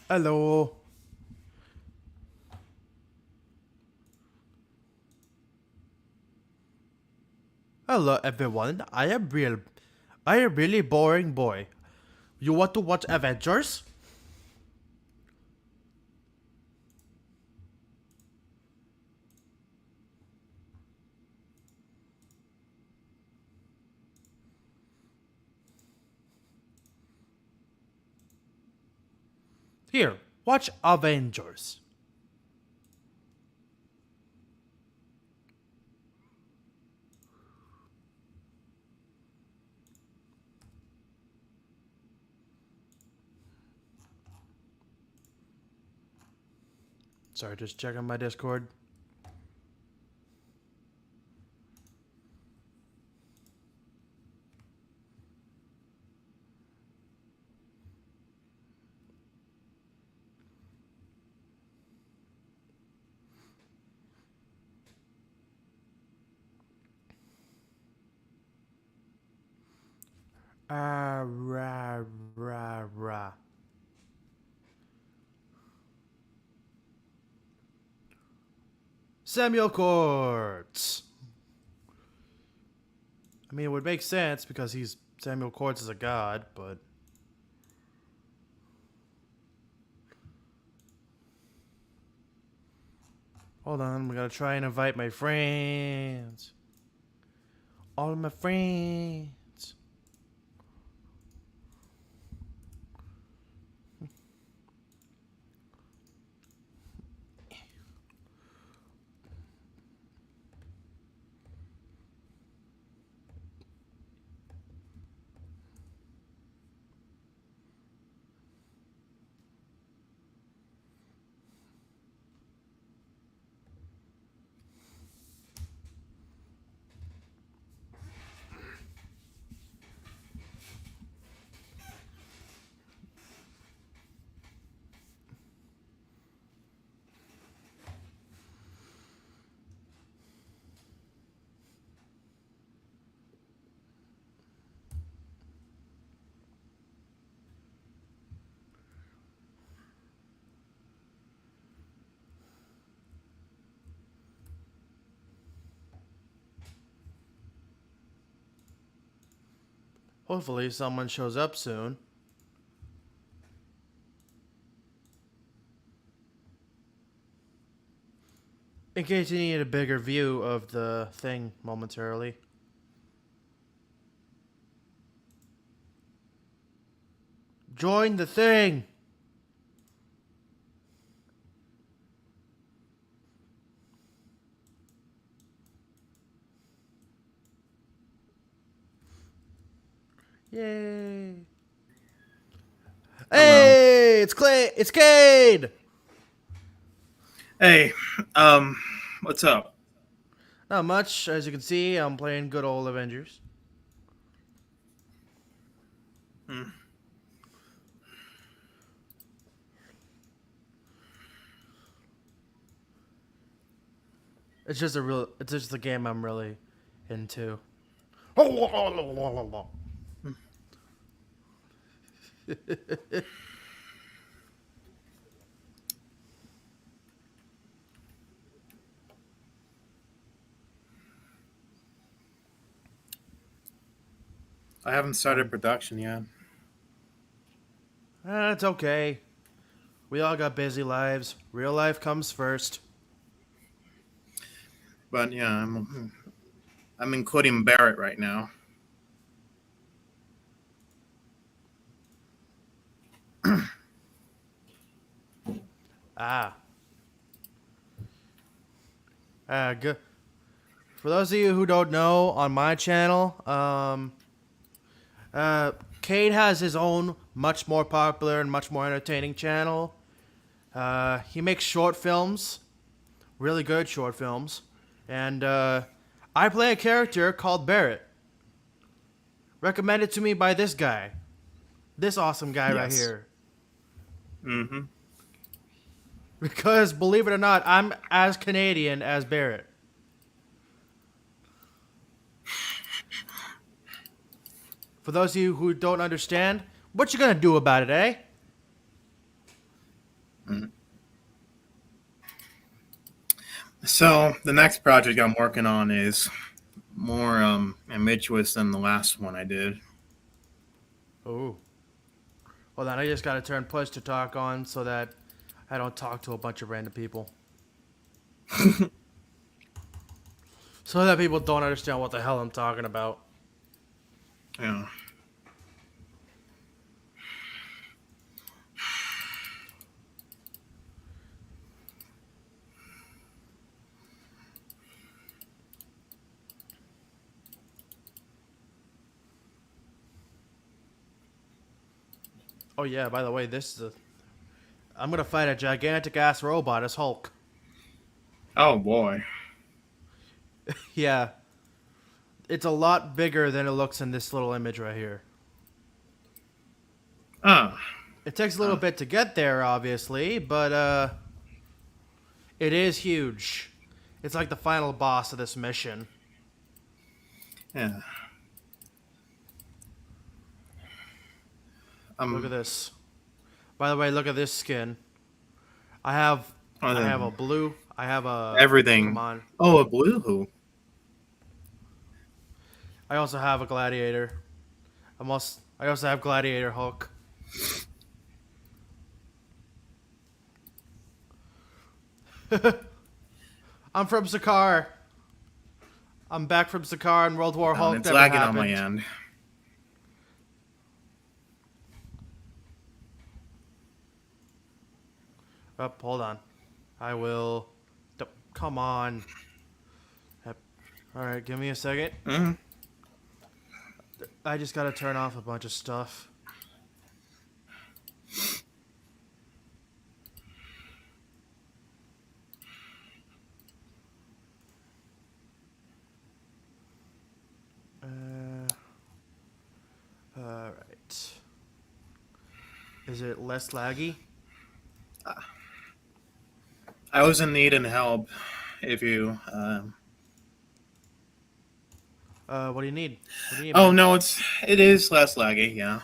Hello. Hello everyone. I am really boring boy. You want to watch Avengers? Here, watch Avengers. Sorry, just checking my Discord. Ah, rah, rah, rah. Samuel Quartz. I mean, it would make sense because Samuel Quartz is a god, but hold on, we gotta try and invite my friends. All of my friends. Hopefully someone shows up soon. In case you need a bigger view of the thing momentarily. Join the thing! Yay! Hello. Hey! It's Clay! It's Cade! Hey, um, what's up? Not much. As you can see, I'm playing good old Avengers. Hmm. It's just a game I'm really into. I haven't started production yet, It's okay. We all got busy lives. Real life comes first. but yeah, I'm including Barrett right now. Ah. Good. For those of you who don't know, on my channel, Cade has his own much more popular and much more entertaining channel. He makes short films, really good short films, and I play a character called Barrett, recommended to me by this guy, this awesome guy right Yes. here. Mm-hmm. Because believe it or not, I'm as Canadian as Barrett. For those of you who don't understand, what you gonna do about it, eh? Mm. So the next project I'm working on is more ambitious than the last one I did. Oh. Well, then I just gotta turn push to talk on so that I don't talk to a bunch of random people. So that people don't understand what the hell I'm talking about. Yeah. Oh yeah, by the way, this is a. I'm gonna fight a gigantic ass robot as Hulk. Oh boy. Yeah, it's a lot bigger than it looks in this little image right here. Ah. It takes a little bit to get there, obviously, but it is huge. It's like the final boss of this mission. Yeah. Look at Um. this. By the way, look at this skin. I have I have a blue. I have a come Everything. on. Oh, a blue who? I also have a gladiator. I also have gladiator Hulk. I'm from Sakaar. I'm back from Sakaar and World War Hulk It's never lagging on my happened. end. Oh, hold on. I will. Come on. All right, give me a second. Hmm. I just gotta turn off a bunch of stuff. Uh, all right. Is it less laggy? I was in need and help. If you. What do you need? What do you need, Oh man? no, it is less laggy. Yeah.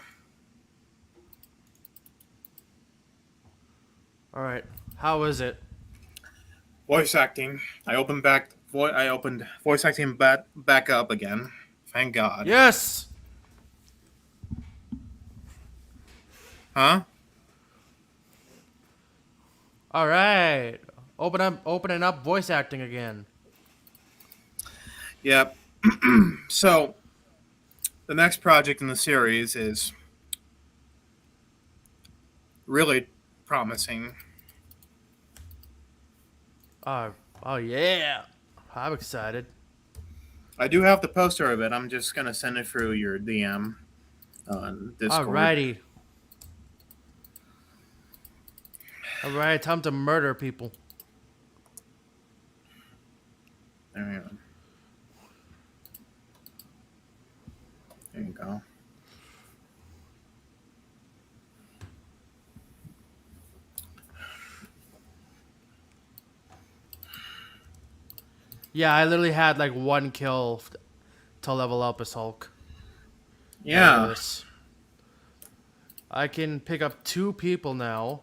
All right. How is it? Voice acting. I opened voice acting back up again. Thank God. Yes. Huh? All right. Opening up voice acting again. Yep. So the next project in the series is really promising. Oh yeah. I'm excited. I do have the poster of it. I'm just gonna send it through your DM on Discord. Alrighty. Alright, time to murder people. There you go. There you go. Yeah, I literally had like one kill to level up as Hulk. Yeah, look at Yeah. this. I can pick up 2 people now.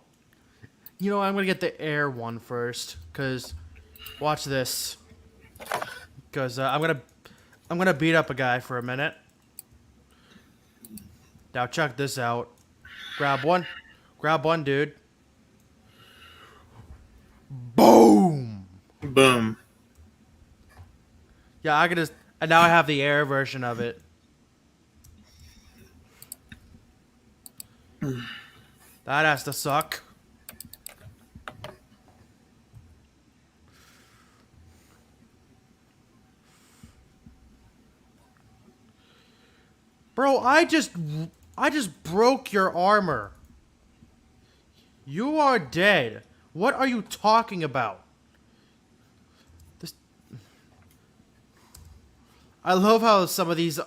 You know, I'm gonna get the air one first, cause watch this. Cause I'm gonna beat up a guy for a minute. Now check this out. Grab one, dude. Boom. Boom. Yeah, I could just. And now I have the air version of it. That has to suck. Bro, I just broke your armor. You are dead. What are you talking about? This I love how these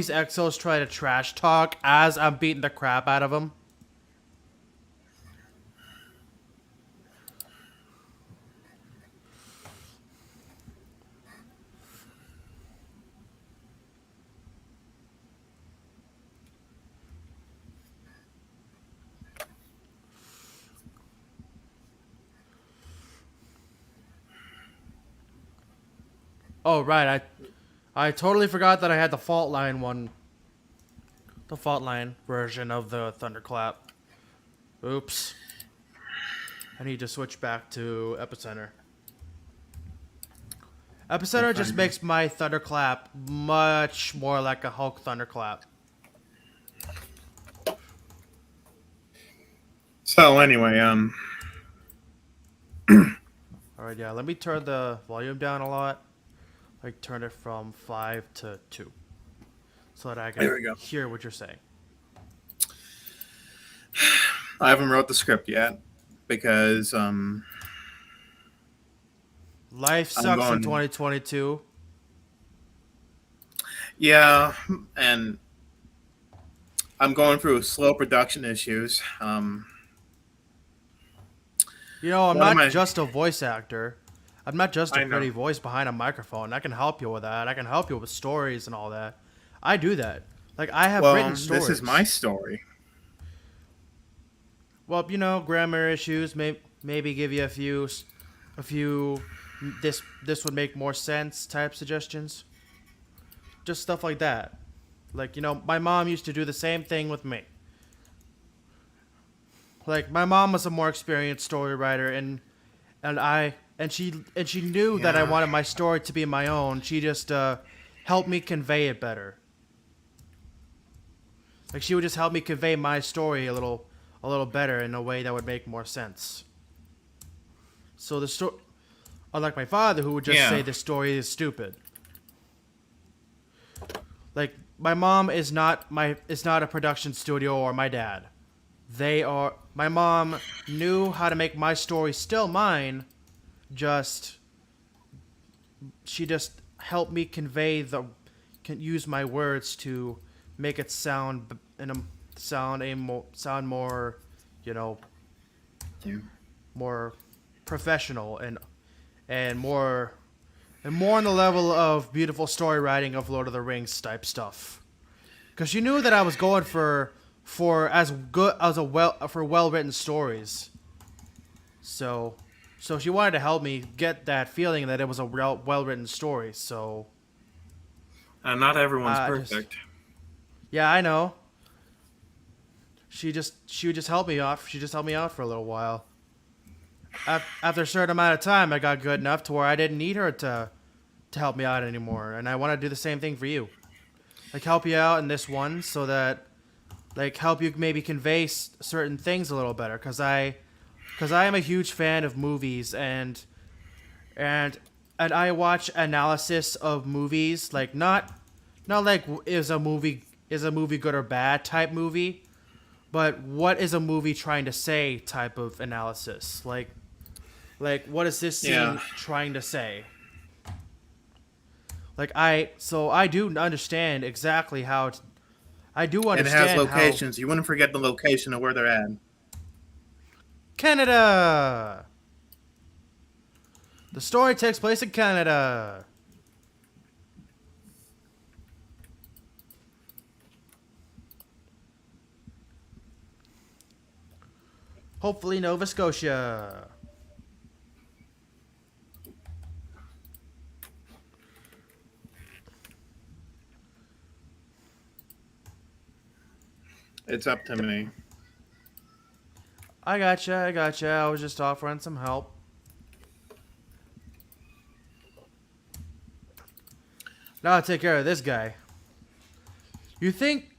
exos try to trash talk as I'm beating the crap out of them. Oh right, I totally forgot that I had the fault line one, the fault line version of the Thunderclap. Oops. I need to switch back to Epicenter. You're Epicenter just fine. makes my Thunderclap much more like a Hulk Thunderclap. So anyway, Alright, yeah, let me turn the volume down a lot. Like, turn it from 5 to 2. So that I can there we go. hear what you're saying. I haven't wrote the script yet because Life I'm sucks in going. 2022. Yeah, and I'm going through slow production issues. You know, I'm One of not my, just a voice actor. I'm not just a I pretty know. voice behind a microphone. I can help you with that. I can help you with stories and all that. I do that. Like, I have written Well, this is my stories. story. Well, you know, grammar issues. Maybe give you a few. This would make more sense type suggestions. Just stuff like that. Like, you know, my mom used to do the same thing with me. Like, my mom was a more experienced story writer, and she knew that I Yeah, wanted my story to be my own. She just helped me convey it better. Like, she would just help me convey my story a little better in a way that would make more sense. So the story, unlike my father, who would just say yeah, this story is stupid. Like, my mom is not a production studio or my dad. They are. My mom knew how to make my story still mine. Just she just helped me convey the can use my words to make it sound in a sound more, you know, yeah. more professional and more and more on the level of beautiful story writing of Lord of the Rings type stuff. Because she knew that I was going for as good as a well written stories. So so she wanted to help me get that feeling that it was a well written story. So Not everyone's I just perfect. yeah I know. She would just help me out. She just helped me out for a little while. After a certain amount of time, I got good enough to where I didn't need her to help me out anymore. And I want to do the same thing for you. Like help you out in this one so that like help you maybe convey certain things a little better cuz I am a huge fan of movies and and I watch analysis of movies like not like is a movie good or bad type movie, but what is a movie trying to say type of analysis. Like what is this Yeah, scene trying to say? Like I do understand exactly how I do it has understand how locations. You wouldn't forget the location of where they're at. Canada. The story takes place in Canada. Hopefully Nova Scotia. It's up to me. I gotcha, I gotcha. I was just offering some help. Now I'll take care of this guy. You think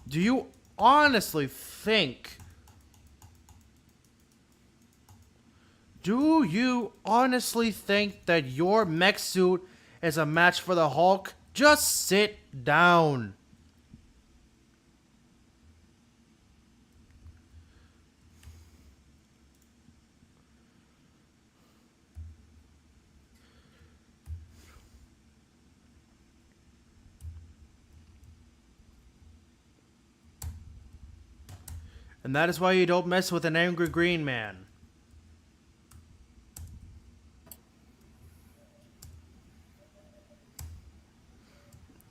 do you honestly think do you honestly think that your mech suit is a match for the Hulk? Just sit down. And that is why you don't mess with an angry green man.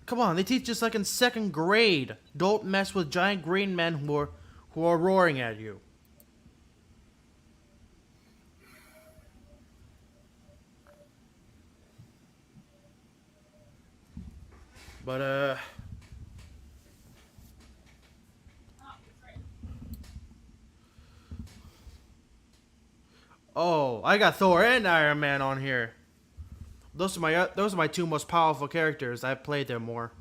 Come on, they teach us like in second grade. Don't mess with giant green men who are roaring at you. But oh, I got Thor and Iron Man on here. Those are my two most powerful characters. I've played them more.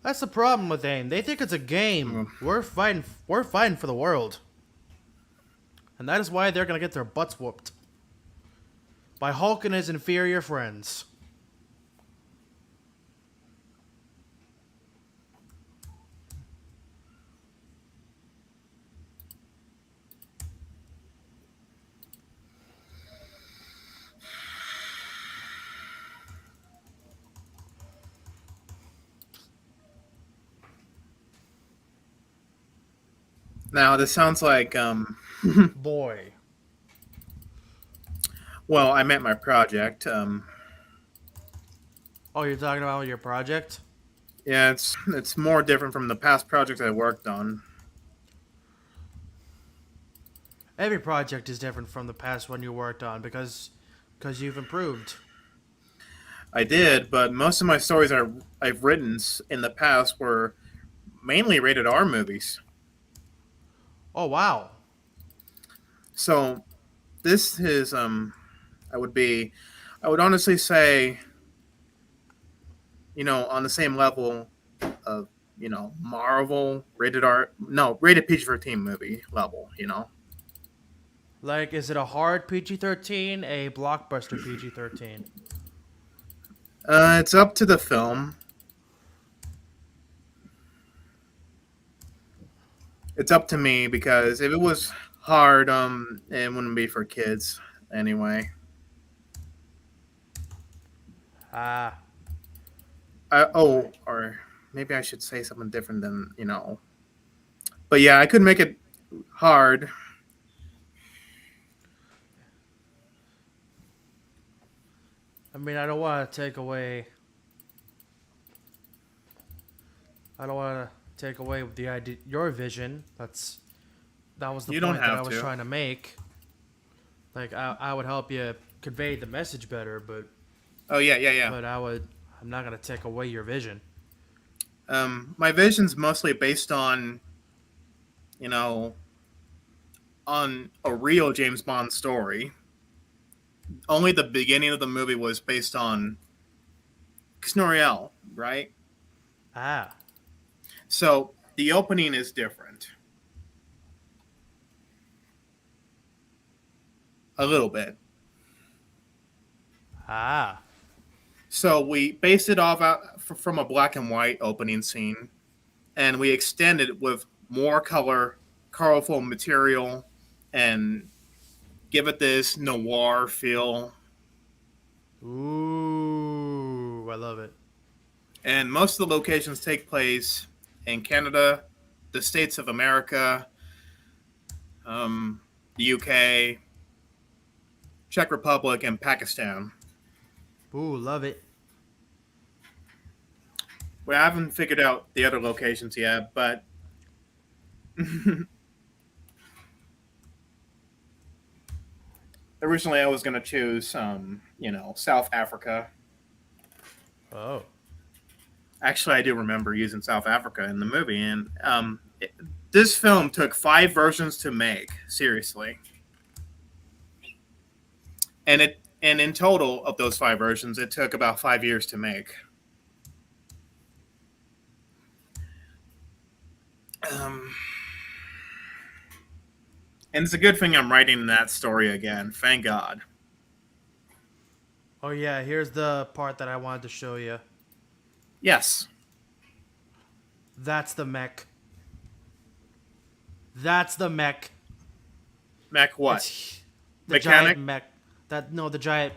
That's the problem with AIM. They think it's a game. We're fighting. We're fighting for the world, and that is why they're gonna get their butts whooped by Hulk and his inferior friends. Now this sounds like Boy. well, I meant my project. Oh, you're talking about your project? Yeah, it's more different from the past projects I worked on. Every project is different from the past one you worked on because you've improved. I did, but most of my stories I've written in the past were mainly rated R movies. Oh wow. So this is I would be I would honestly say, on the same level of, Marvel rated R, no, rated PG-13 movie level. Like, is it a hard PG-13, a blockbuster PG-13? It's up to the film. It's up to me because if it was hard, it wouldn't be for kids anyway. Ah, Or maybe I should say something different than. But yeah, I could make it hard. I mean, I don't want to take away. I don't want to take away the idea, your vision. That was the You don't point that I have was to. trying to make. Like, I would help you convey the message better, Oh yeah. but I'm not gonna take away your vision. My vision's mostly based you know, on a real James Bond story. Only the beginning of the movie was based on Snoriel, right? Ah, So the opening is different. A little bit. ah. So we based it off from a black and white opening scene, and we extended it with more color, colorful material, and give it this noir feel. Ooh, I love it. And most of the locations take place in Canada, the States of America, the UK, Czech Republic, and Pakistan. Ooh, love it. We haven't figured out the other locations yet, but originally I was going to choose, South Africa. Oh, Actually, I do remember using South Africa in the movie, and this film took 5 versions to make. Seriously, and in total of those 5 versions, it took about 5 years to make. Um, and it's a good thing I'm writing that story again. Thank God. oh yeah. Here's the part that I wanted to show you. Yes, That's the mech. That's the mech. Mac. What? It's the Mechanic? giant mech. That no, the giant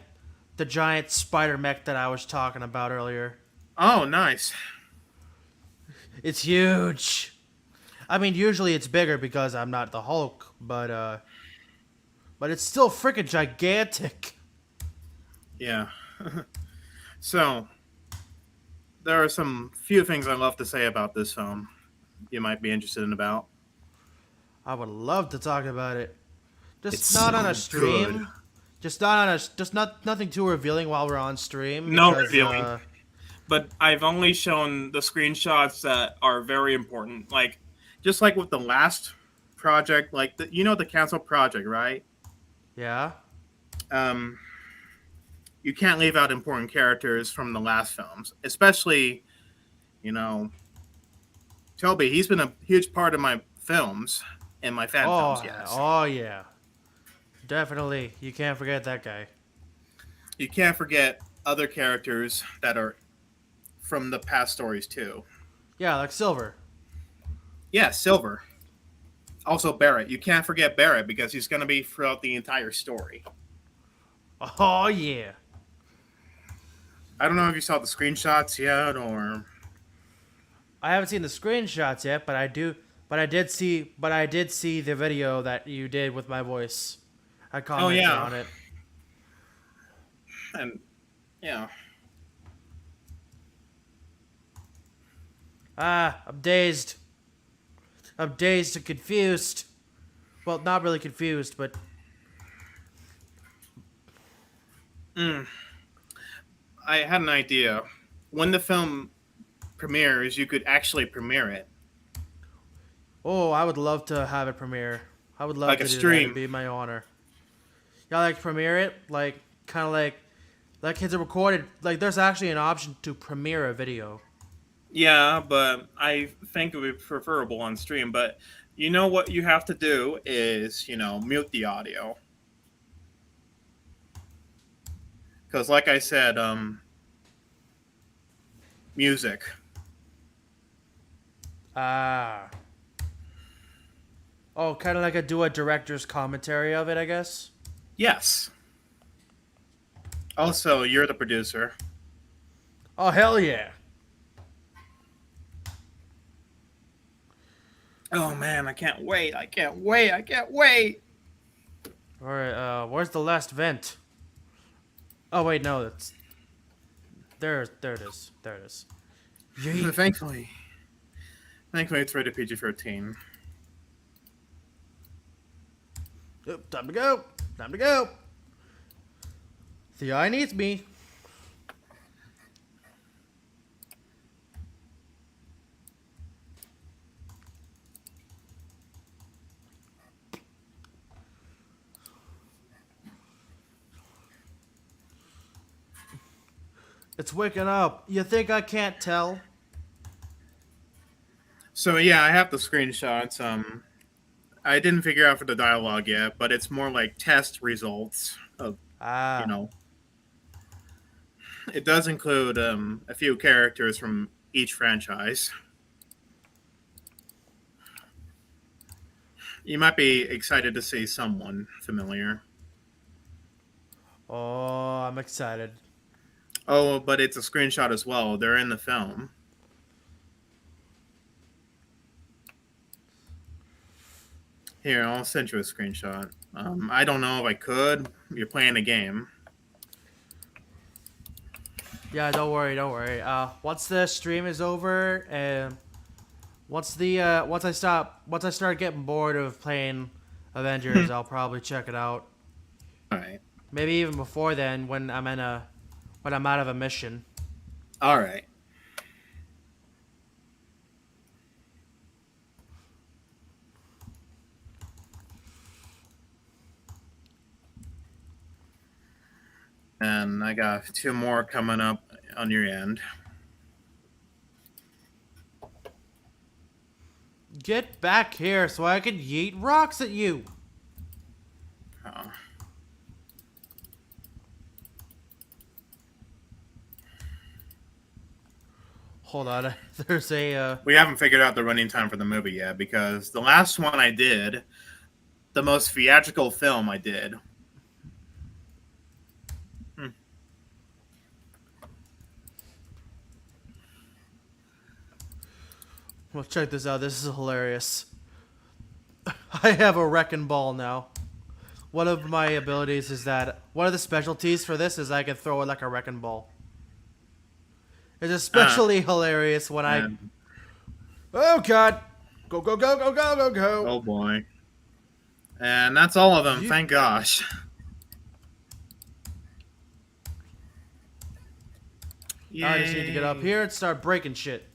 spider mech that I was talking about earlier. Oh, nice. It's huge. I mean, usually it's bigger because I'm not the Hulk, but it's still freaking gigantic. Yeah. So there are some few things I love to say about this film. you might be interested in about. I would love to talk about it. It's Just not on so a good. stream. Just not on a. Just nothing too revealing while we're on stream No because revealing, but I've only shown the screenshots that are very important. Like, just like with the last project, like the Council project, right? yeah. Um, you can't leave out important characters from the last films, especially you know Toby. He's been a huge part of my films and my fan films. Oh, Yes, oh yeah. Definitely. You can't forget that guy. you can't forget other characters that are from the past stories too. Yeah, like Silver. Yeah, Silver. Also Barrett. You can't forget Barrett because he's going to be throughout the entire story. Oh yeah. I don't know if you saw the screenshots yet or. I haven't seen the screenshots yet, but I do. But I did see. But I did see the video that you did with my voice. I Oh commented yeah, on it. and yeah, Ah, I'm dazed. I'm dazed and confused. Well, not really confused, but mm. I had an idea. When the film premieres, you could actually premiere it oh, I would love to have it premiere. I would love like to a do that. It'd stream. be my honor. Yeah, like premiere it, like kind of like kids are recorded. Like there's actually an option to premiere a video. Yeah, but I think it would be preferable on stream. But you know what you have to do is mute the audio because, like I said, music. Ah. Oh, kind of like do a director's commentary of it, I guess. Yes. Also, you're the producer. Oh hell yeah! Oh man, I can't wait. I can't wait. I can't wait. All right, where's the last vent? Oh wait, no, that's there. There it is. There it is. Yeet. Thankfully, it's rated PG-13. Oop, time to go. Time to go. The eye needs me. It's waking up. You think I can't tell? So yeah, I have the screenshots. I didn't figure out for the dialogue yet, but it's more like test results of you Ah. know. It does include a few characters from each franchise. You might be excited to see someone familiar. Oh, I'm excited. Oh, but it's a screenshot as well. They're in the film. Here, I'll send you a screenshot. I don't know if I could. You're playing a game. Yeah, don't worry, don't worry. Once the stream is over, and once I start getting bored of playing Avengers, I'll probably check it out. All right. Maybe even before then, when I'm out of a mission. All right. And I got two more coming up on your end. Get back here so I can yeet rocks at you. Oh. Hold on, there's a We haven't figured out the running time for the movie yet because the last one I did, the most theatrical film I did. Well, check this out. This is hilarious. I have a wrecking ball now. One of my abilities is that one of the specialties for this is I can throw it like a wrecking ball. It's especially hilarious when I And Oh God! Go go go go go go go! Oh boy. And that's all of them. You, Thank gosh. I just need to get up Yay. here and start breaking shit.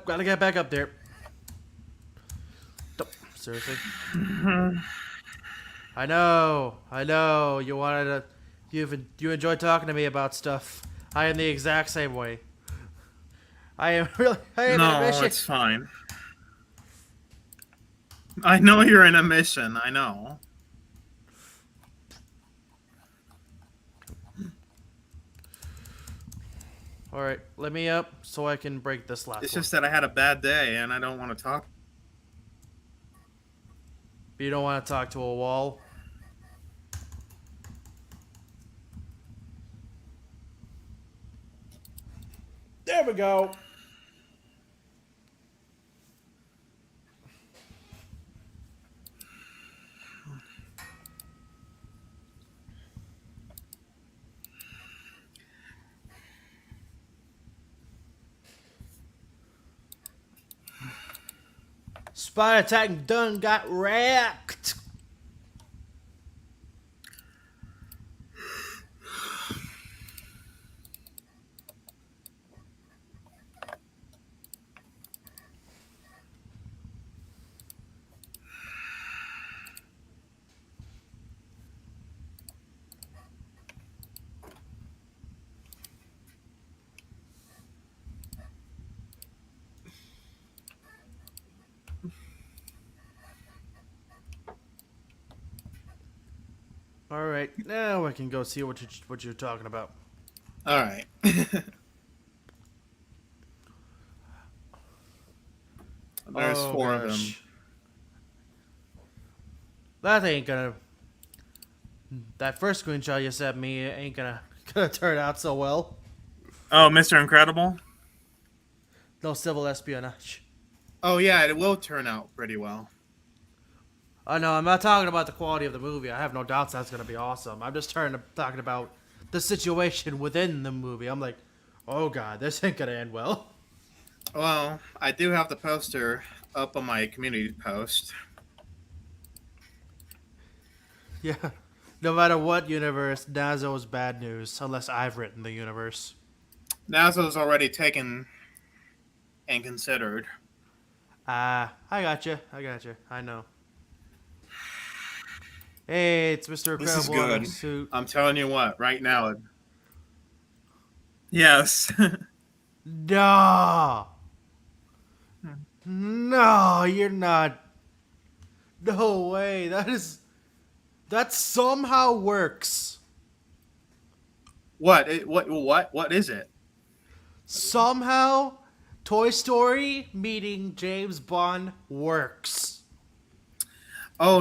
Gotta get back up there. Seriously? I know. You wanted to, you enjoy talking to me about stuff. I am the exact same way. I am I am in a No, mission. it's fine. I know you're in a mission. I know. All right, let me up so I can break this last It's one. just that I had a bad day and I don't want to talk. You don't want to talk to a wall. There we go. Spy attack done got wrecked. All right, now I can go see what you're talking about. All right. There's Oh, four of them. gosh. That ain't gonna. That first screenshot you sent me ain't gonna turn out so well. Oh, Mr. Incredible? No civil espionage. Oh, yeah, it will turn out pretty well. Oh no, I'm not talking about the quality of the movie. I have no doubts that's gonna be awesome. I'm just talking about the situation within the movie. I'm like, oh god, this ain't gonna end well. Well, I do have the poster up on my community post. Yeah. No matter what universe, Nazo is bad news unless I've written the universe. NASA's already taken and considered. I gotcha. I know. Hey, it's Mr. This is Incredible in a good. suit. I'm telling you what, right now. Yes. No! No, you're not. No way. That somehow works. What is it? Somehow, Toy Story meeting James Bond works. Oh,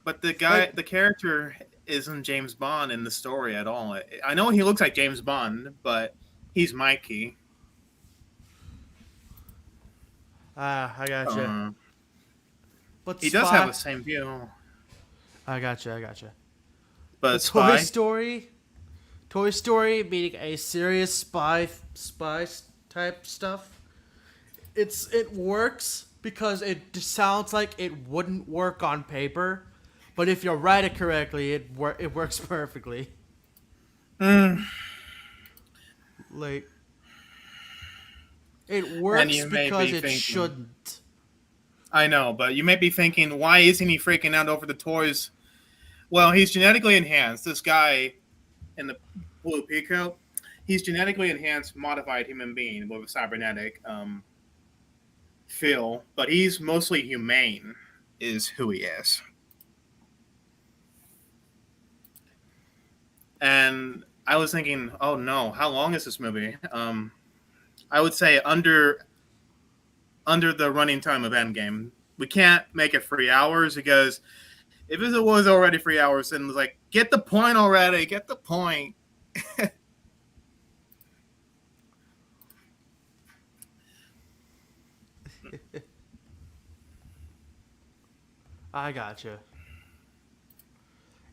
but the guy, Like, the character isn't James Bond in the story at all. I know he looks like James Bond, but he's Mikey. I gotcha. But He does have the same view. I gotcha. But But Spy? Toy Story meeting a serious spy type stuff. It works because it sounds like it wouldn't work on paper, but if you write it correctly, it works perfectly. Mm. Like it And works you may because be it thinking, shouldn't. I know, but you may be thinking, why isn't he freaking out over the toys? Well, he's genetically enhanced. This guy in the blue peacoat, he's genetically enhanced, modified human being with a cybernetic feel, but he's mostly humane, is who he is. And I was thinking, oh no, how long is this movie? I would say under the running time of Endgame. We can't make it 3 hours because if it was already 3 hours, then it was like, get the point already, get the point. I gotcha.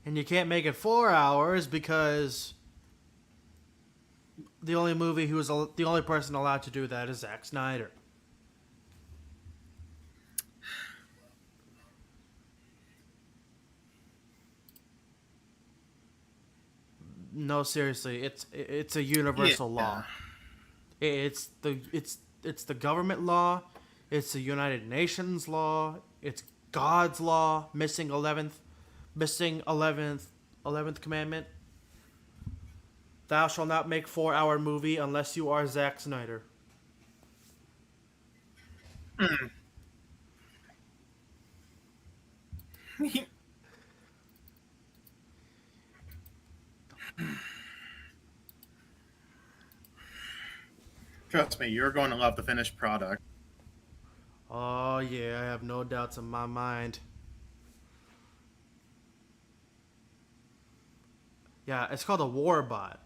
And you can't make it 4 hours because the only person allowed to do that is Zack Snyder. No, seriously, it's a universal law. Yeah. It's the government law. It's the United Nations law. It's God's law. Missing eleventh commandment. Thou shalt not make 4 hour movie unless you are Zack Snyder. Trust me, you're going to love the finished product. Oh yeah, I have no doubts in my mind. Yeah, it's called a warbot.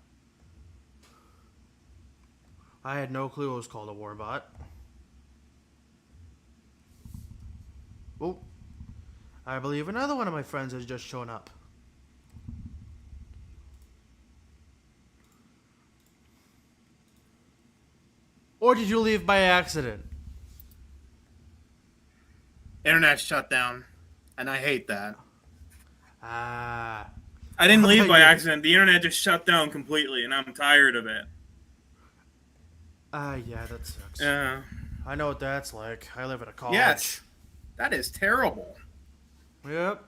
I had no clue it was called a warbot. Oh, I believe another one of my friends has just shown up. Or did you leave by accident? Internet shut down, and I hate that. Ah. I didn't leave by Yeah. accident. The internet just shut down completely, and I'm tired of it. Yeah, that sucks. I know what that's like. I live at a college. Yes, that is terrible. Yep.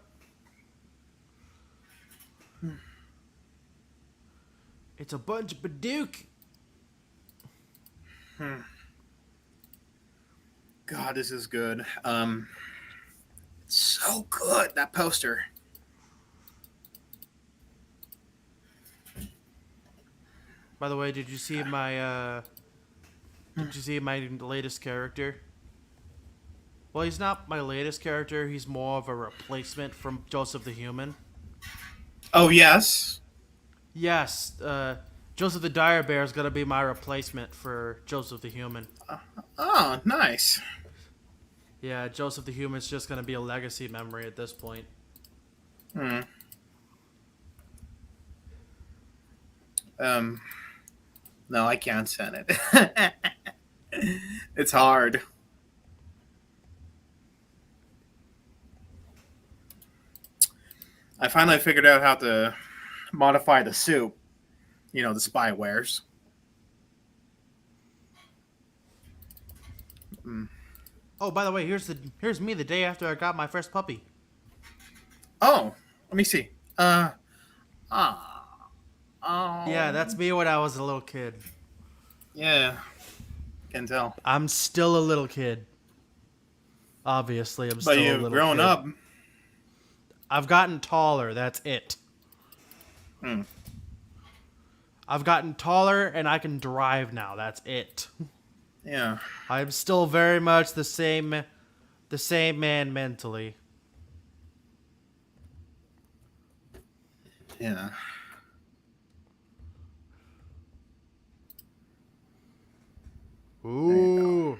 It's a bunch of Badook. God, this is good. It's so good, that poster. By the way, did you see my latest character? Well, he's not my latest character. He's more of a replacement from Joseph the Human. Oh, yes. Yes, Joseph the Dire Bear is gonna be my replacement for Joseph the Human. Oh, nice. Yeah, Joseph the Human's just gonna be a legacy memory at this point. Hmm. No, I can't send it. It's hard. I finally figured out how to modify the suit. You know, the spy wears. Oh, by the way, here's me the day after I got my first puppy. Oh, let me see. Ah, oh. Yeah, that's me when I was a little kid. Yeah, can tell. I'm still a little kid. Obviously, I'm But still a you've little grown kid. up. I've gotten taller, that's it. Hmm. I've gotten taller and I can drive now, that's it. Yeah. I'm still very much the same man mentally. Yeah. Ooh.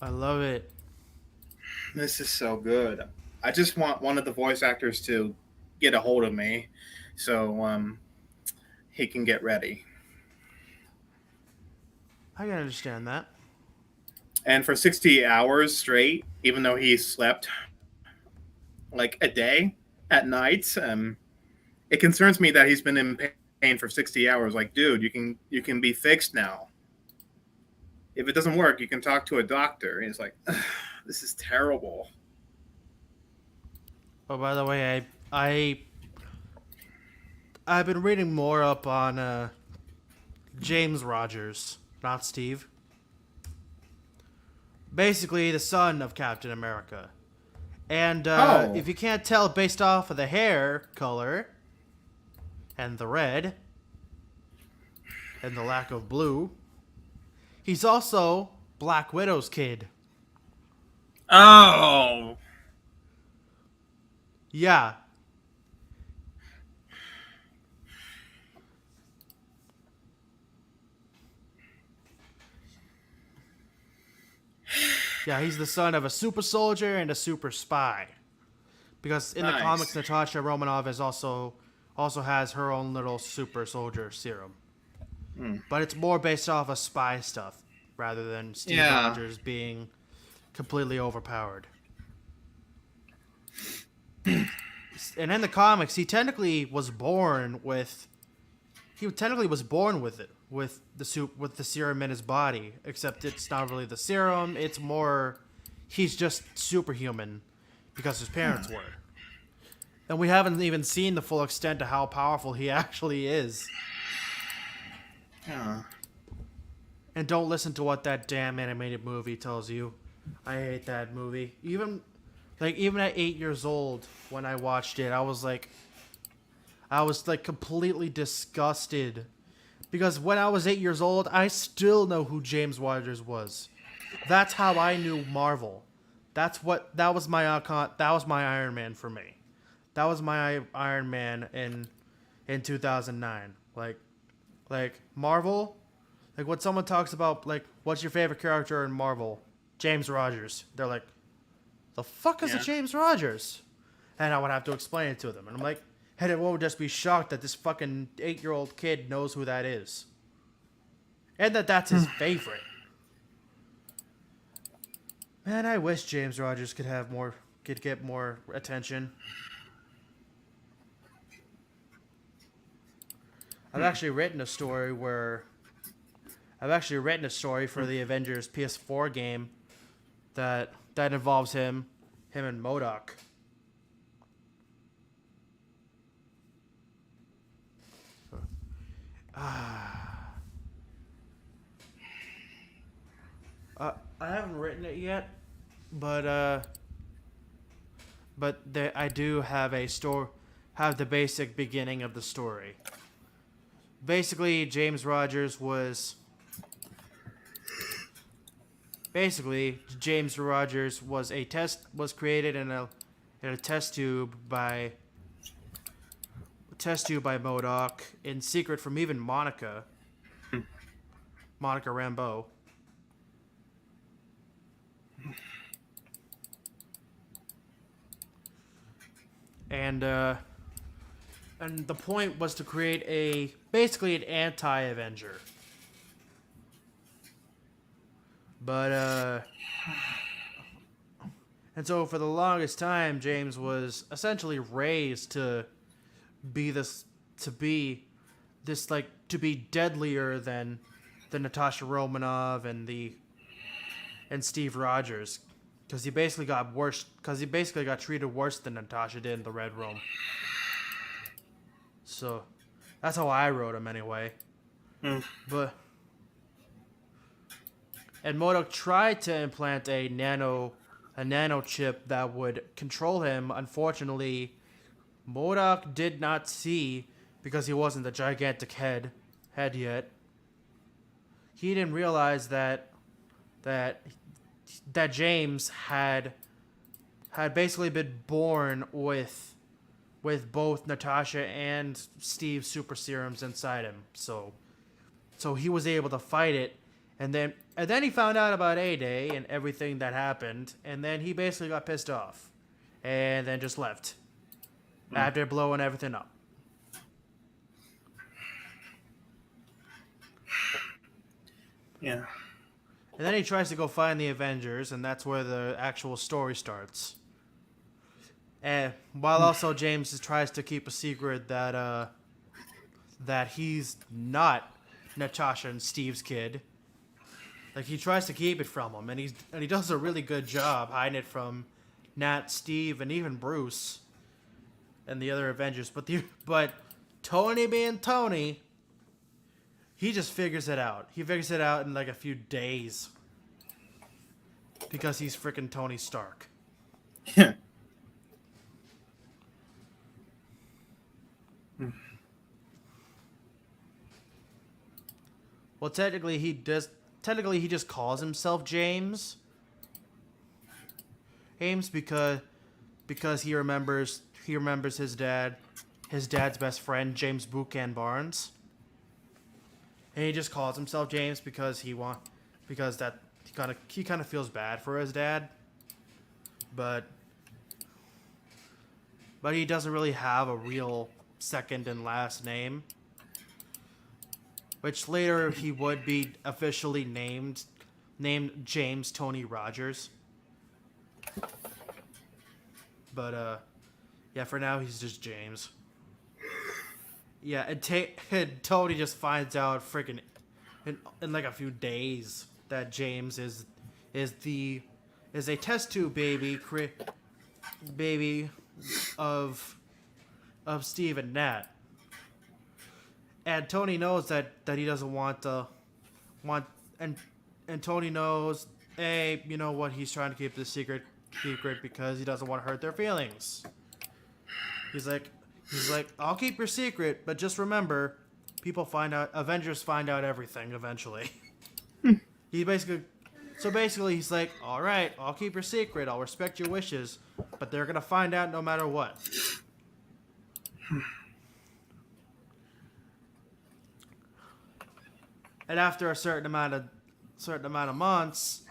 I love it. This is so good. I just want one of the voice actors to get a hold of me so he can get ready. I can understand that. And for 60 hours straight, even though he slept like a day at night, it concerns me that he's been in pain for 60 hours. Like, dude, you can be fixed now. If it doesn't work, you can talk to a doctor. And it's like, this is terrible. Oh, by the way, I've been reading more up on James Rogers, not Steve. Basically, the son of Captain America. And if you can't tell based off of the hair color and the red and the lack of blue, he's also Black Widow's kid. Oh. Yeah. Yeah, he's the son of a super soldier and a super spy. Because in the Nice. comics, Natasha Romanoff is also has her own little super soldier serum. But it's more based off of spy stuff rather than Steve Yeah. Rogers being completely overpowered. And in the comics, he technically was born with it with the serum in his body, except it's not really the serum, it's more he's just superhuman because his parents were. And we haven't even seen the full extent of how powerful he actually is. Yeah. And don't listen to what that damn animated movie tells you. I hate that movie. Even at 8 years old when I watched it, I was like completely disgusted. Because when I was 8 years old, I still know who James Rogers was. That's how I knew Marvel. That was my Iron Man for me. That was my Iron Man in 2009. Like Marvel, like when someone talks about like what's your favorite character in Marvel, James Rogers. They're like, the fuck is a James Rogers? And I would have to explain it to them, and I'm like, and everyone would just be shocked that this fucking 8-year-old kid knows who that is, and that's his favorite. Man, I wish James Rogers could get more attention. I've actually written a story for the Avengers PS4 game that involves him and MODOK. I haven't written it yet, but I do have the basic beginning of the story. Basically, James Rogers was created in a test tube by MODOK in secret from even Monica Rambeau. And the point was to create basically an anti-Avenger. But and so for the longest time, James was essentially raised to be deadlier than Natasha Romanoff and Steve Rogers, because he basically got treated worse than Natasha did in the Red Room. So that's how I wrote him anyway. But and MODOK tried to implant a nano chip that would control him. Unfortunately, MODOK did not see, because he wasn't the gigantic head yet. He didn't realize that James had basically been born with both Natasha and Steve's super serums inside him. So he was able to fight it, and then he found out about A-Day and everything that happened, and then he basically got pissed off, and then just left after blowing everything up. Yeah. And then he tries to go find the Avengers, and that's where the actual story starts. And while also James tries to keep a secret that he's not Natasha and Steve's kid. Like, he tries to keep it from him, and he does a really good job hiding it from Nat, Steve, and even Bruce and the other Avengers. But Tony being Tony, he just figures it out. He figures it out in like a few days, because he's freaking Tony Stark. Yeah. Well, technically he just calls himself James. Because he remembers his dad's best friend, James Buchan Barnes. And he just calls himself James because he kind of feels bad for his dad, but he doesn't really have a real second and last name, which later he would be officially named James Tony Rogers. But yeah, for now he's just James. Yeah, and Tony just finds out freaking in like a few days that James is a test tube baby of Steve and Nat. And Tony knows that he doesn't want and Tony knows, hey, you know what, he's trying to keep this secret because he doesn't want to hurt their feelings. He's like, I'll keep your secret, but just remember, Avengers find out everything eventually. Basically he's like, all right, I'll keep your secret, I'll respect your wishes, but they're gonna find out no matter what. And after a certain amount of months,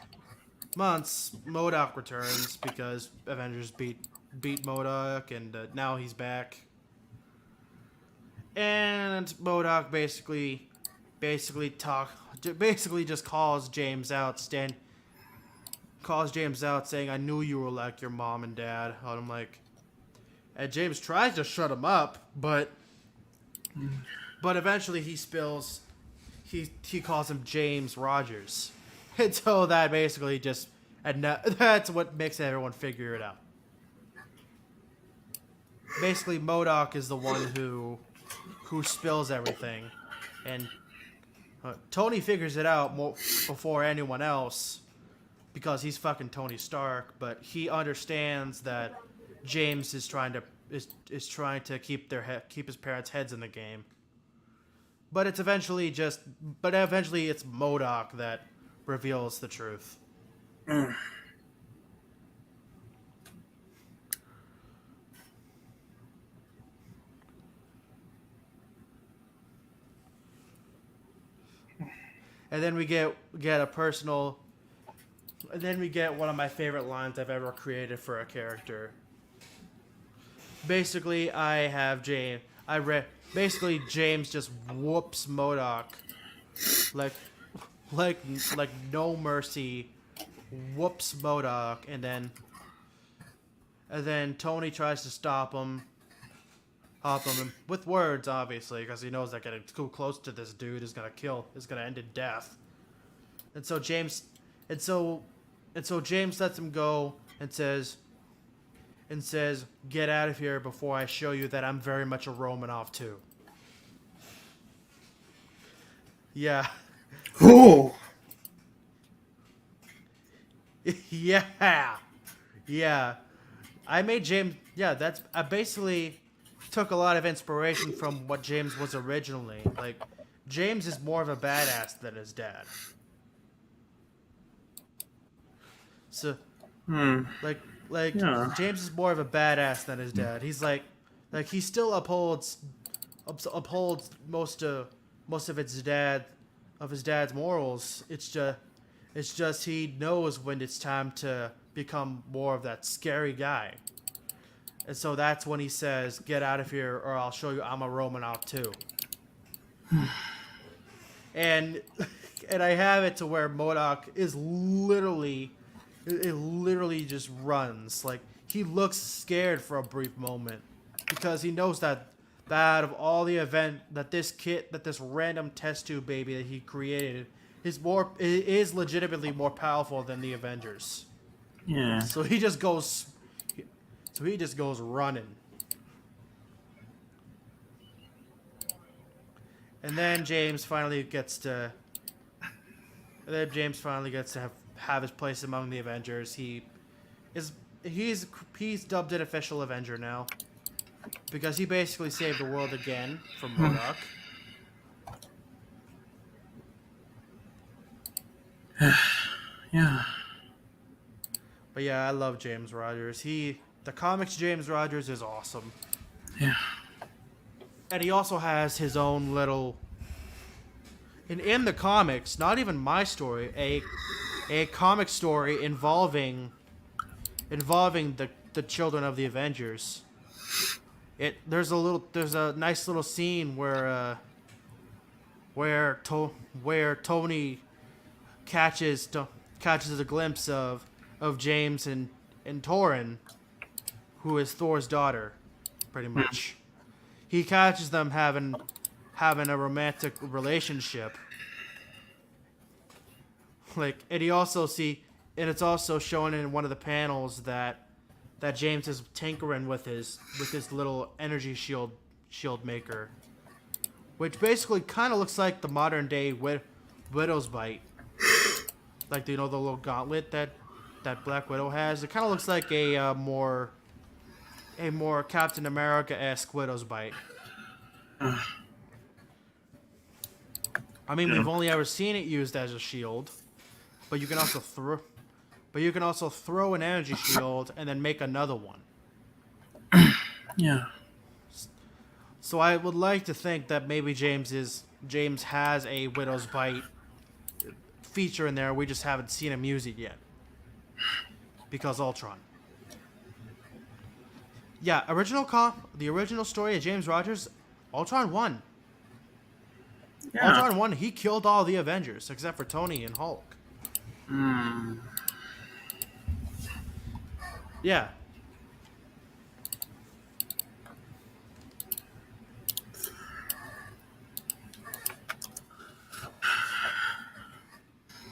MODOK returns because Avengers beat MODOK, and now he's back. And MODOK basically just calls James out, saying, "I knew you were like your mom and dad." And I'm like, and James tries to shut him up, but eventually he spills. He calls him James Rogers, and so that basically that's what makes everyone figure it out. Basically, MODOK is the one who spills everything, and Tony figures it out before anyone else because he's fucking Tony Stark. But he understands that James is trying to keep his parents' heads in the game. But eventually it's MODOK that reveals the truth. And then we get a personal. And then we get one of my favorite lines I've ever created for a character. Basically, Basically, James just whoops MODOK, like no mercy, whoops MODOK, and then Tony tries to stop him with words, obviously, because he knows that getting too close to this dude is gonna end in death. And so James lets him go and says, "Get out of here before I show you that I'm very much a Romanoff too." Yeah. Oh. Yeah. I made James. Yeah, I basically took a lot of inspiration from what James was originally. Like, James is more of a badass than his dad. So, Yeah. James is more of a badass than his dad. He's like he still upholds most of his dad's morals. It's just he knows when it's time to become more of that scary guy. And so that's when he says, "Get out of here, or I'll show you I'm a Romanoff too." and I have it to where MODOK is literally just runs. Like, he looks scared for a brief moment because he knows that out of all the that this random test tube baby that he created is legitimately more powerful than the Avengers. Yeah. So he just goes running. And then James finally gets to have his place among the Avengers. He's dubbed an official Avenger now because he basically saved the world again from MODOK. Yeah. But yeah, I love James Rogers. The comics James Rogers is awesome. Yeah. And he also has his own little... in the comics, not even my story, a a comic story involving the children of the Avengers. There's a nice little scene where Tony catches catches a glimpse of James and Torrin, who is Thor's daughter, pretty much. He catches them having a romantic relationship. Like, and it's also shown in one of the panels that James is tinkering with his little energy shield maker, which basically kind of looks like the modern day Widow's Bite. Like, you know, the little gauntlet that Black Widow has. It kind of looks like a more Captain America-esque Widow's Bite. I mean, we've only ever seen it used as a shield, but you can also throw an energy shield and then make another one. Yeah. So I would like to think that maybe James has a Widow's Bite feature in there. We just haven't seen him use it yet because Ultron. Yeah, the original story of James Rogers, Ultron won. Yeah. Ultron won. He killed all the Avengers except for Tony and Hulk. Yeah.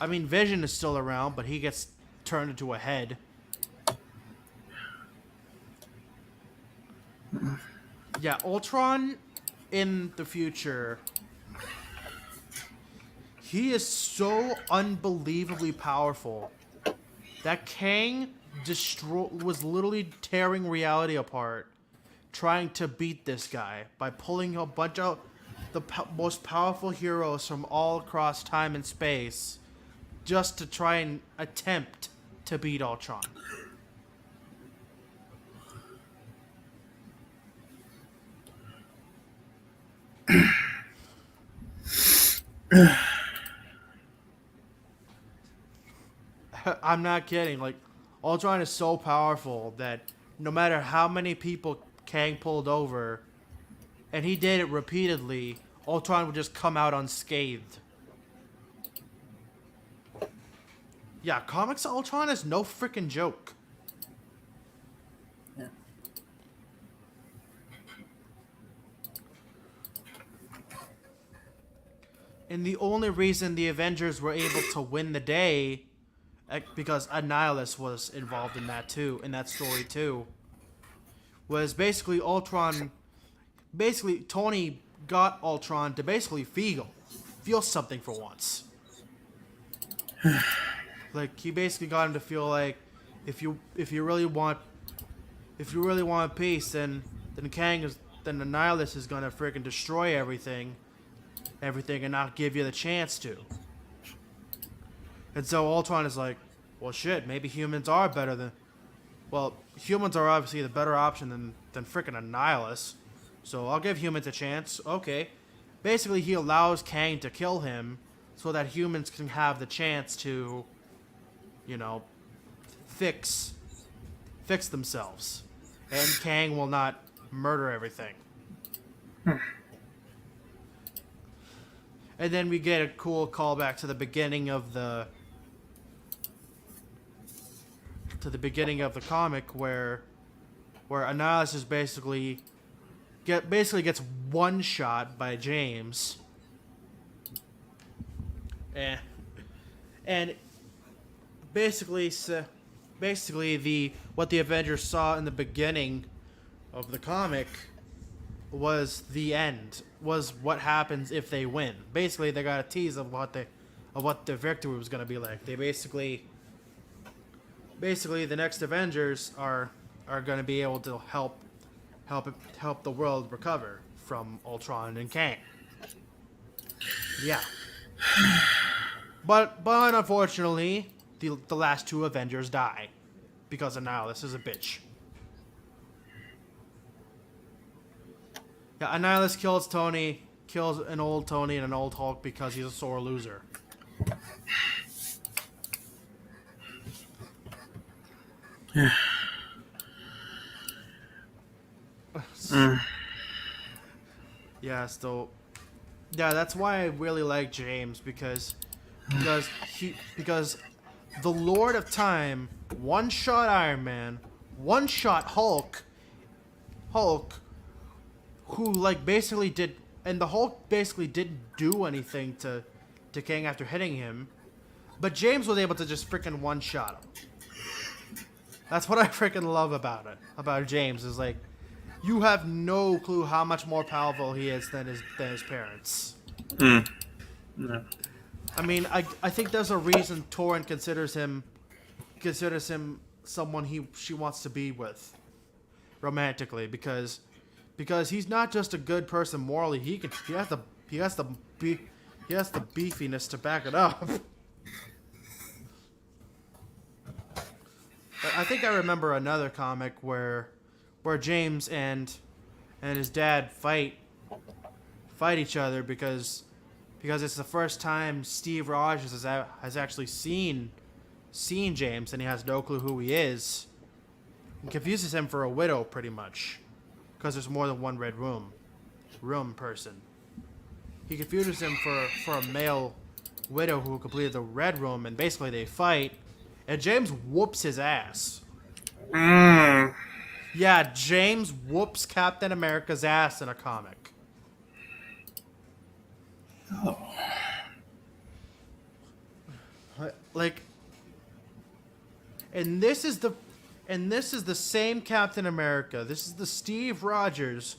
I mean, Vision is still around, but he gets turned into a head. Yeah, Ultron in the future, he is so unbelievably powerful that Kang was literally tearing reality apart, trying to beat this guy by pulling a bunch of the most powerful heroes from all across time and space just to try and attempt to beat Ultron. I'm not kidding. Like, Ultron is so powerful that no matter how many people Kang pulled over, and he did it repeatedly, Ultron would just come out unscathed. Yeah, comics Ultron is no freaking joke. Yeah. And the only reason the Avengers were able to win the day, because Annihilus was involved in that too, in that story too, was basically Tony got Ultron to basically feel something for once. Like, he basically got him to feel like if you really want peace, then Annihilus is gonna freaking destroy everything and not give you the chance to. And so Ultron is like, well, shit, maybe humans are better than... Well, humans are obviously the better option than freaking Annihilus. So I'll give humans a chance. Okay. Basically, he allows Kang to kill him so that humans can have the chance to, you know, fix themselves. And Kang will not murder everything. And then we get a cool callback to the beginning of the comic where Annihilus is basically gets one shot by James. And basically what the Avengers saw in the beginning of the comic was the end, was what happens if they win. Basically, they got a tease of what the victory was going to be like. They basically the next Avengers are going to be able to help the world recover from Ultron and Kang. Yeah. But unfortunately, the last two Avengers die because Annihilus is a bitch. Yeah, Annihilus kills an old Tony and an old Hulk because he's a sore loser. Mm. Yeah, still. Yeah, that's why I really like James because the Lord of Time, one shot Iron Man, one shot Hulk, who like basically did, and the Hulk basically didn't do anything to King after hitting him, but James was able to just freaking one shot him. That's what I freaking love about it. About James is like, you have no clue how much more powerful he is than his parents. Mm. Yeah. I mean, I think there's a reason Torrin considers him someone she wants to be with romantically because he's not just a good person morally. He has the be he has the beefiness to back it up. I think I remember another comic where James and his dad fight each other because it's the first time Steve Rogers has actually seen James, and he has no clue who he is. He confuses him for a widow pretty much because there's more than one red room person. He confuses him for a male widow who completed the red room, and basically they fight, and James whoops his ass. Mm. Yeah, James whoops Captain America's ass in a comic. Oh. Like, and this is the same Captain America. This is the Steve Rogers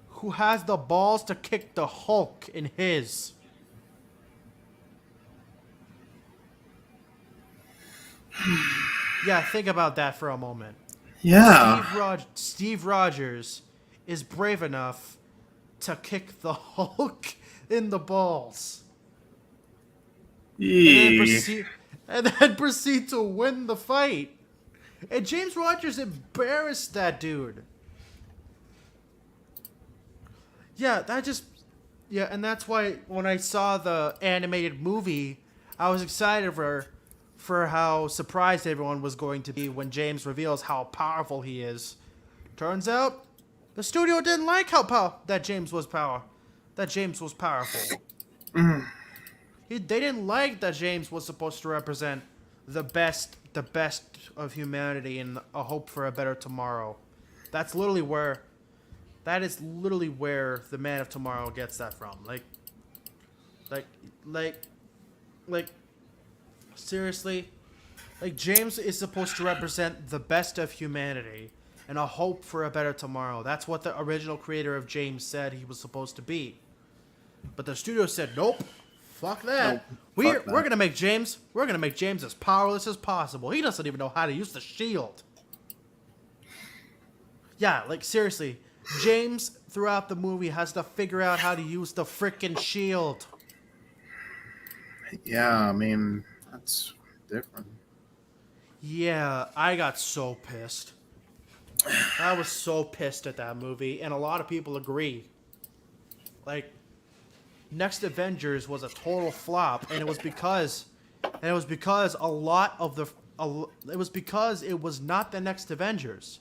who has the balls to kick the Hulk in his. Yeah, think about that for a moment. Yeah. Steve Rogers is brave enough to kick the Hulk in the balls. Yee. And then proceed to win the fight. And James Rogers embarrassed that dude. Yeah, and that's why when I saw the animated movie, I was excited for how surprised everyone was going to be when James reveals how powerful he is. Turns out, the studio didn't like that James was powerful. They didn't like that James was supposed to represent the best of humanity and a hope for a better tomorrow. That is literally where the Man of Tomorrow gets that from. Like, seriously, like James is supposed to represent the best of humanity and a hope for a better tomorrow. That's what the original creator of James said he was supposed to be. But the studio said, nope, fuck that. Nope, We're gonna make James as powerless as possible. He doesn't even know how to use the shield. Yeah, like seriously, James throughout the movie has to figure out how to use the frickin' shield. Yeah, I mean, that's different. Yeah, I got so pissed. I was so pissed at that movie, and a lot of people agree. Like, Next Avengers was a total flop, and it was because a lot of it was because it was not the next Avengers.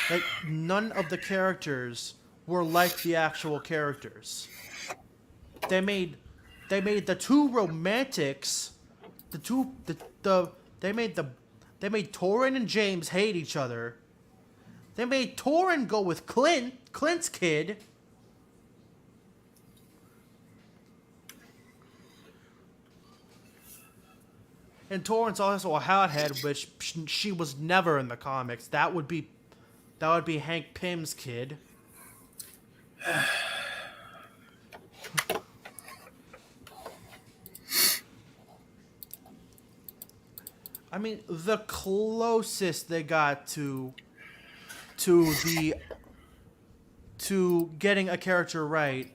Like, none of the characters were like the actual characters. They made the two romantics, they made Torrin and James hate each other. They made Torrin go with Clint's kid. And Torrin's also a hothead, which she was never in the comics. That would be Hank Pym's kid. I mean, the closest they got to getting a character right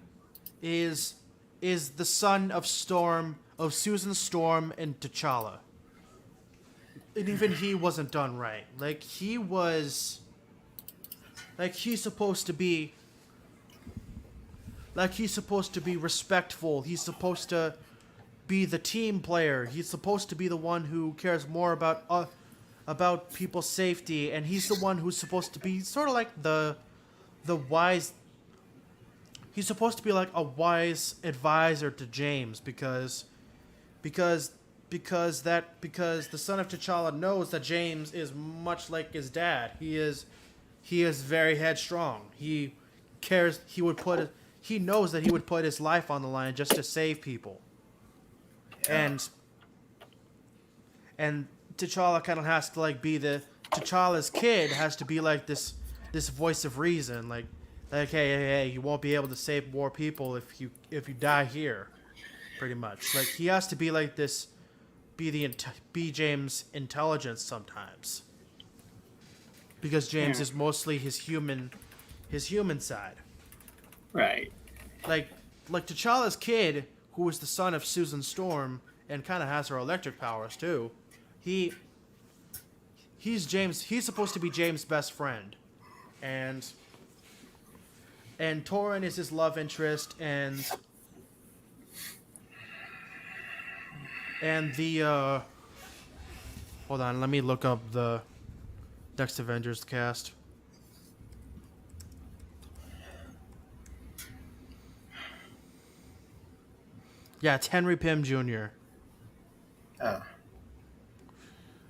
is the son of Susan Storm and T'Challa. And even he wasn't done right. He's supposed to be respectful. He's supposed to be the team player. He's supposed to be the one who cares more about about people's safety, and he's the one who's supposed to be sort of like the wise. He's supposed to be like a wise advisor to James because because the son of T'Challa knows that James is much like his dad. He is very headstrong. He cares. He knows that he would put his life on the line just to save people. Yeah. And T'Challa kind of has to like be T'Challa's kid has to be like this voice of reason, like hey, you won't be able to save more people if you die here, pretty much. Like he has to be like this, be James' intelligence sometimes, because James Yeah. is mostly his human side. Right. Like T'Challa's kid, who is the son of Susan Storm and kind of has her electric powers too. He's supposed to be James' best friend, and Torrin is his love interest, and the hold on, let me look up the next Avengers cast. Yeah, it's Henry Pym Jr. Oh.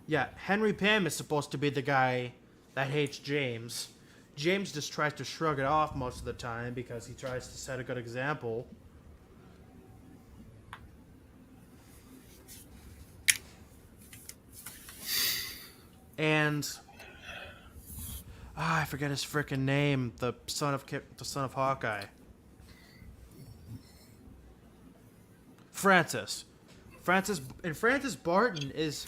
Yeah, Henry Pym is supposed to be the guy that hates James. James just tries to shrug it off most of the time because he tries to set a good example. And I forget his freaking name. The son of Hawkeye. Francis. Francis Barton is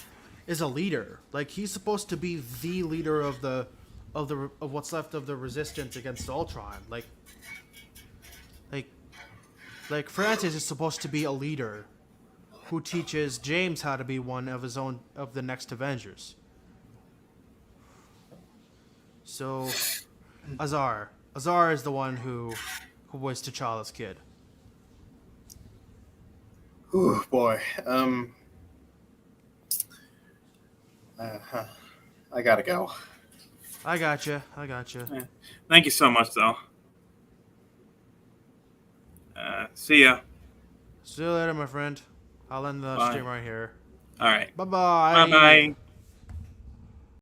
a leader. Like he's supposed to be the leader of what's left of the resistance against Ultron. Like Francis is supposed to be a leader who teaches James how to be one of the next Avengers. So Azar is the one who was T'Challa's kid. Ooh, boy. I gotta go. I gotcha. Yeah. Thank you so much, though. See ya. See you later, my friend. I'll end the Bye. stream right here. All right. Bye-bye. Bye bye.